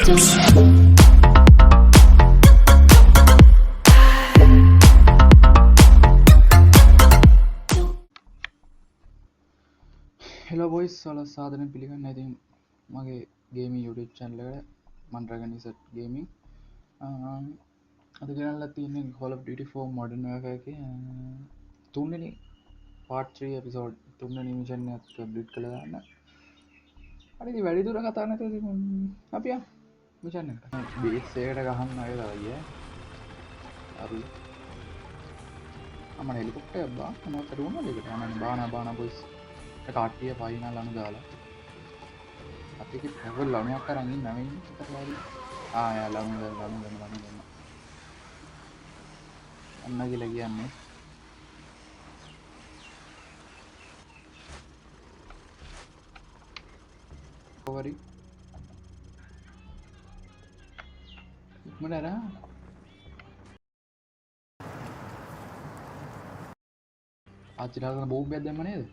Hello boys වල සාදරයෙන් පිළිගන්න. ඉතින් මගේ ගේමින් YouTube channel එකට මම Dragon Wizard Gaming අද ගෙනල්ලා තියෙන්නේ Call of Duty 4 Modern Warfare එකේ තුන්වෙනි part 3 episode තුන්වෙනි mission එක කම්ප්ලීට් කරලා දාන්න. හරි ඉතින් වැඩි දුර කතා නැතුව ඉතින් අපි යමු mission එකට. බේස් එකට ගහන්න ආයෙත් ආයේ. අපි අමන හෙලිකොප්ටර් එකක් බා මොනවද කරුණාද ඒකට අනේ බානා බොයිස් කාටිය පයිනා ලනු දාලා අපික පැවල් ලනුවක් අරන් ඉන්න නම ඉන්නේ ඉතරලාදී යා ලනු අන්න කියලා කියන්නේ කොවරි ඉක්මනට ආච්චිලා බෝම්බයක් දැම්ම නේද?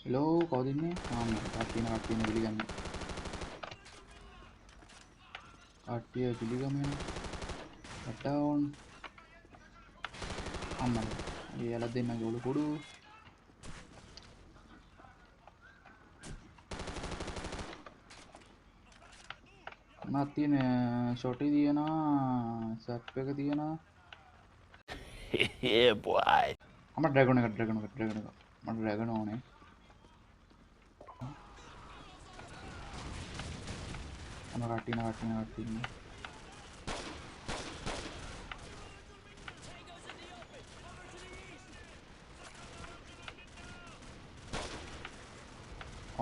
Hello, kau di ni? Kaki pilih kami. Kaki pilih kami. Down. Aman. Ini adalah दिन nak jauh kudu. Mati ne shorty dia na, set pe ke dia na. Yeah, boy. Amat dragon ne, amat dragon one. Amat kati na.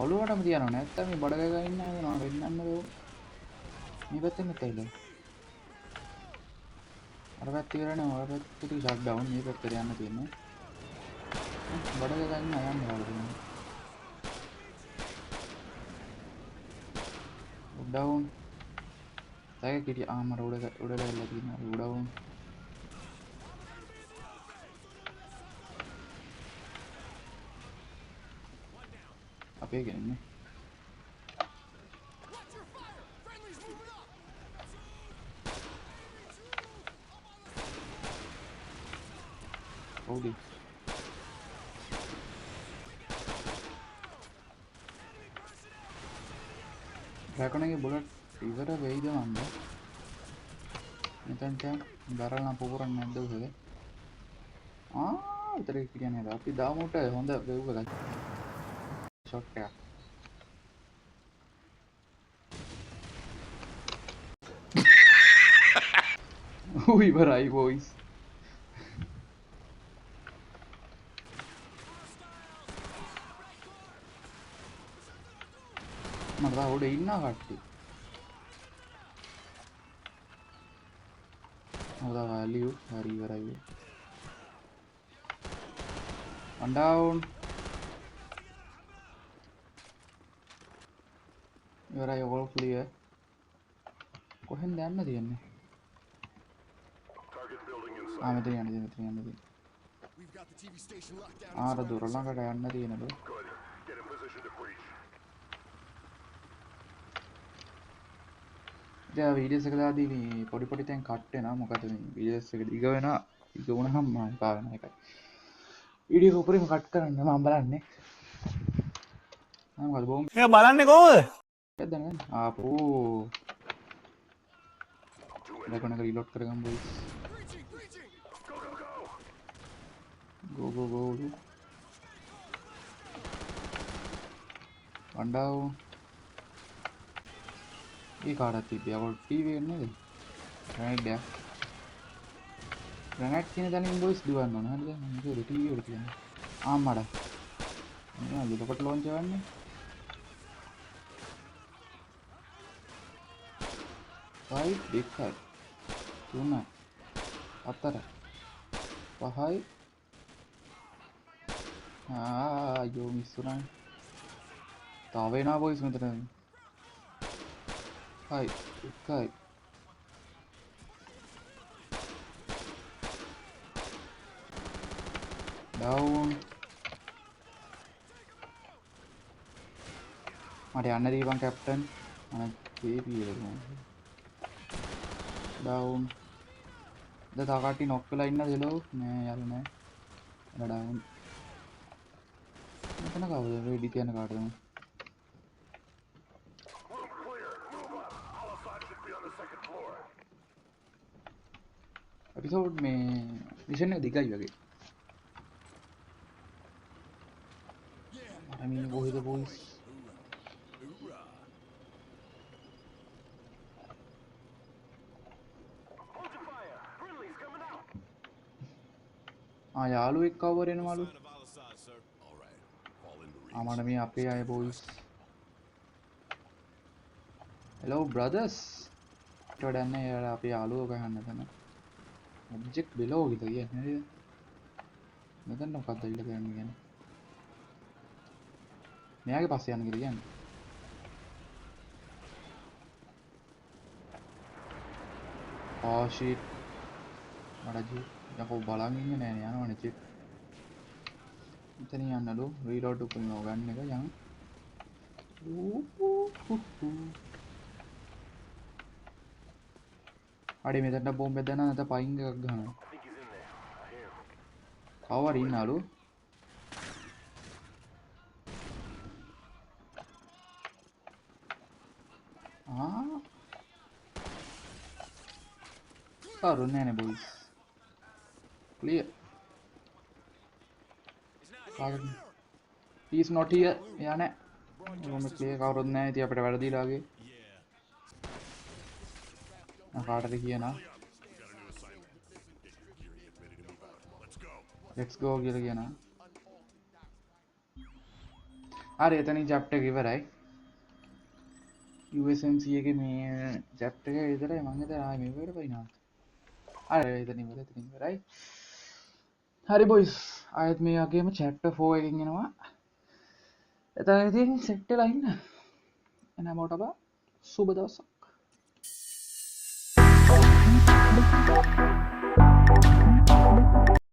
ඔළුවටම තියනවා නැත්තම් මේ බඩ ගගා ඉන්න හදනවා වෙන්නන්න දෝ මේ පැත්තෙන් මෙතයිද අර පැත්තේ ඉරනේ ඔය පැත්තේ ෂට් ඩවුන් මේ පැත්තට යන්න තියෙන්නේ බඩ ගගා ඉන්න යන්න ඕනේ ඩවුන් තගේ කිටි ආමර උඩලා ඉල්ල තියෙනවා ඩවුන් අපේ ගන්නේ ඕඩි රැකණගේ බුලට් ඉවර වෙයිද මන්ද මෙතනට බැරල් නම් පුපුරන්නේ නැද්ද උසද විතර කියන්නේ නේද අපි දාමුට හොඳ වෙව් එකක් shot එකක් ඉවරයි boys මට උඩ ඉන්න කට්ටිය හොදා වැලියු හරි ඉවරයි one down ඉවරයි all clear කොහෙන්ද යන්න තියෙන්නේ මෙතන යන්න ආර දුර ළඟට යන්න තියෙනද දැන් වීඩියෝස් එක දාදී මේ පොඩි තැන් කට් වෙනවා මොකද මේ වීඩියෝස් එක දිග වෙනවා දිග වුණාම මම පාවෙන එකයි වීඩියෝ උඩරින් කට් කරන්න මම බලන්නේ මොකද බෝම් ඒක බලන්නේ කොහොමද? දැන් ආපෝ ලකන රීලෝඩ් කරගමු boys go one down ये काढ़ा थी बिया वो टीवी ने ग्रेनेड किने जाने boys दुआन ना हर जगह मुझे टीवी उड़ती है माड़ा ये लोकट लॉन्च करने भाई देखा सुना आता रहा पहाई यो मिस सुना तावे ना boys में तरह Hi. Hi. Down. මට යන්න දීපන් කැප්ටන්. අනේ බේබි එක කොහොමද? Down. ද තව කට්ටිය නොක් වෙලා ඉන්නද එලෝ? නෑ යාළුවා නෑ. එලා down. මෙතන කවුද? රෙඩි තියන කාටද? එපිසෝඩ් මේ මිෂන් එක දිගයි වගේ. I mean කොහෙද boys? යාළුවෙක් කවුරු එනවලු? මට මේ අපේ අය boys. Hello brothers. ටඩන්න යාලා අපේ යාළුවෝ ගහන්න තන. ඔබ්ජෙක්ට් below විතර කියන්නේ නේද? මෙතන මොකක්ද ඉල්ල කරන්නේ කියන්නේ? මෙයාගේ පස්සේ යන්න කියලා කියන්නේ. Oh shit. මට ජී යකෝ බලන් ඉන්නේ නෑනේ යනවනේ චිප්. මෙතන යන්නලු රීලෝඩ් කරනවා ගන්න එක යන්. හරි මෙතනට බෝම්බ එක දානවා නැත්නම් පයින් එකක් ගහනවා. කවුරු ඉන්නලු? කවුරු නෑනේ boys. Clear. He is not here. යා නෑ. මොකද clear කවුරුත් නෑ. ඉතින් අපිට වැඩ දීලා වගේ. කාටද කියනවා? Let's go කියලා කියනවා. හරි එතනින් chapter එක ඉවරයි. USMC එකේ මේ chapter එක විතරයි මම හිතුවා ආයේ මේකට පයින්නවා. හරි එතනින් ඉවරයි. හරි boys ආයෙත් මේ වගේම chapter 4 එකකින් එනවා. එතන ඉතින් set වෙලා ඉන්න. එහෙනම් ඔබට සුබ දවසක්.